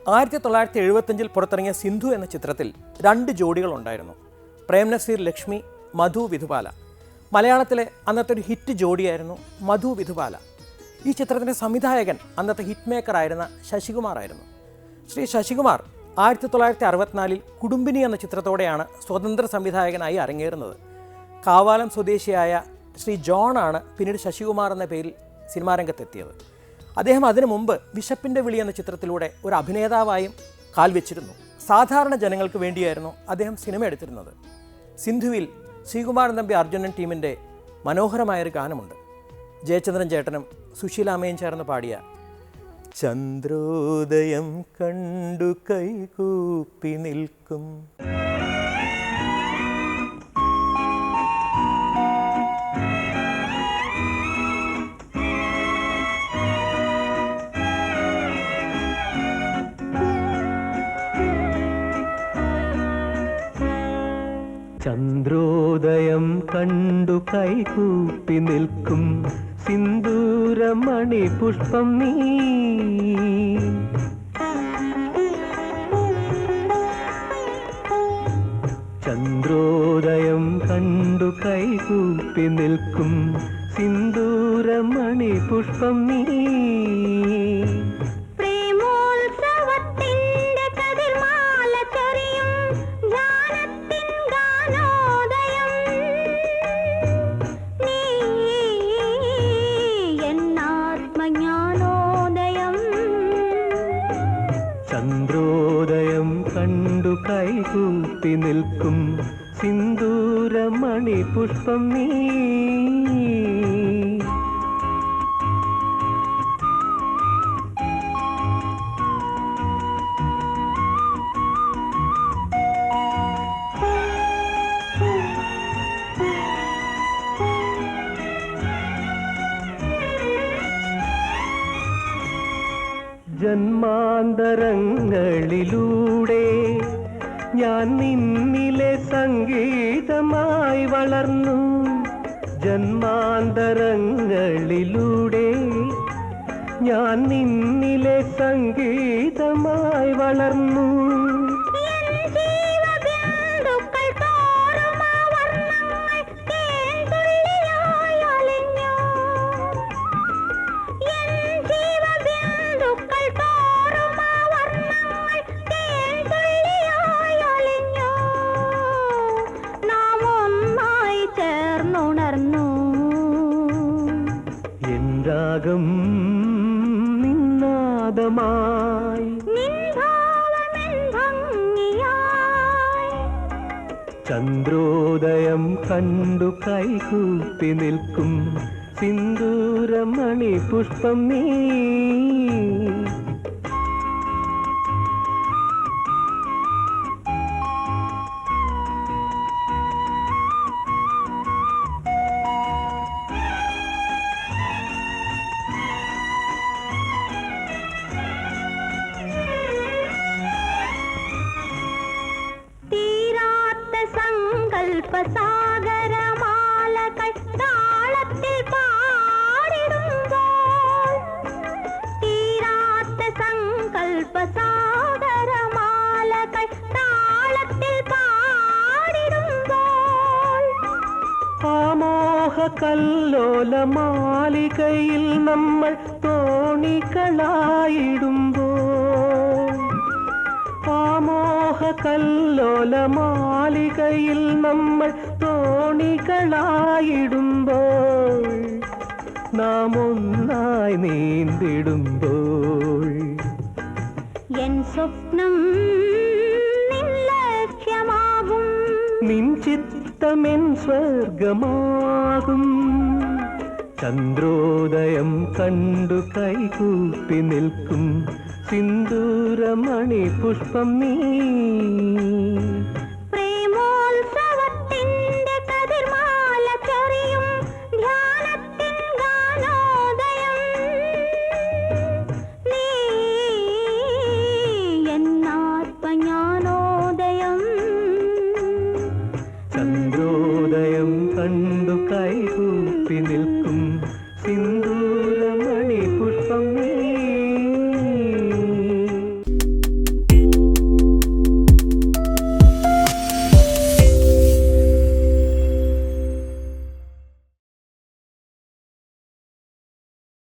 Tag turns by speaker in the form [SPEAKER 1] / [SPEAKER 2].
[SPEAKER 1] 1975 പുറത്തിറങ്ങിയ സിന്ധു എന്ന ചിത്രത്തിൽ 2 ജോഡികളുണ്ടായിരുന്നു. പ്രേം നസീർ ലക്ഷ്മി, മധു വിധുപാല. മലയാളത്തിലെ അന്നത്തെ ഒരു ഹിറ്റ് ജോഡിയായിരുന്നു മധു വിധുപാല. ഈ ചിത്രത്തിൻ്റെ സംവിധായകൻ അന്നത്തെ ഹിറ്റ് മേക്കറായിരുന്ന ശശികുമാർ ആയിരുന്നു. ശ്രീ ശശികുമാർ 1964 കുടുംബിനി എന്ന ചിത്രത്തോടെയാണ് സ്വതന്ത്ര സംവിധായകനായി അരങ്ങേറുന്നത്. കാവാലം സ്വദേശിയായ ശ്രീ ജോണാണ് പിന്നീട് ശശികുമാർ എന്ന പേരിൽ സിനിമാ രംഗത്തെത്തിയത്. അദ്ദേഹം അതിനു മുമ്പ് വിശപ്പിൻ്റെ വിളി എന്ന ചിത്രത്തിലൂടെ ഒരു അഭിനേതാവായും കാൽവെച്ചിരുന്നു. സാധാരണ ജനങ്ങൾക്ക് വേണ്ടിയായിരുന്നു അദ്ദേഹം സിനിമ എടുത്തിരുന്നത്. സിന്ധുവിൽ ശ്രീകുമാരൻ തമ്പി അർജുനൻ ടീമിൻ്റെ മനോഹരമായൊരു ഗാനമുണ്ട്. ജയചന്ദ്രൻ ചേട്ടനും സുശീലാമ്മയും ചേർന്ന് പാടിയ ചന്ദ്രോദയം കണ്ടു കൈകൂപ്പി നിൽക്കും.
[SPEAKER 2] ചന്ദ്രോദയം കണ്ടു കൈകൂപ്പി നിൽക്കും സിന്ദൂരമണി പുഷ്പം നീ. ചന്ദ്രോദയം കണ്ടു കൈകൂപ്പി നിൽക്കും സിന്ദൂരമണി പുഷ്പം നീ. ചന്ദ്രോദയം കണ്ടു കൈകൂപ്പി നിൽക്കും സിന്ദൂരമണി പുഷ്പം നീ. ജന്മാന്തരങ്ങളിലൂടെ ഞാൻ നിന്നിലെ സംഗീതമായി വളർന്നു. ജന്മാന്തരങ്ങളിലൂടെ ഞാൻ നിന്നിലെ സംഗീതമായി വളർന്നു. രാഗം നിന്നാദമായി ചന്ദ്രോദയം കണ്ടു കൈകൂപ്പി നിൽക്കും സിന്ദൂരമണി പുഷ്പം നീ.
[SPEAKER 3] സാഗരമാലകൾ താളത്തിൽ പാടിടുമ്പോൾ, തീരാത്ത സങ്കൽപ്പസാഗരമാലകൾ താളത്തിൽ പാടിടുമ്പോൾ,
[SPEAKER 2] ആമോഹ കല്ലോല മാലികയിൽ നമ്മൾ തോണികളായിടുമ്പോൾ, ആമോഹ കല്ലോല മാലികയിൽ നമ്മൾ തോണികളായിടുമ്പോൾ, നാം ഒന്നായി നീന്തിടുമ്പോൾ,
[SPEAKER 3] എൻ സ്വപ്നം നിൻ ലക്ഷ്യമാകും,
[SPEAKER 2] നിൻ ചിത്തമെൻ സ്വർഗമാകും. ചന്ദ്രോദയം കണ്ടു കൈകൂപ്പി നിൽക്കും സിന്ദൂരമണി പുഷ്പം നീ.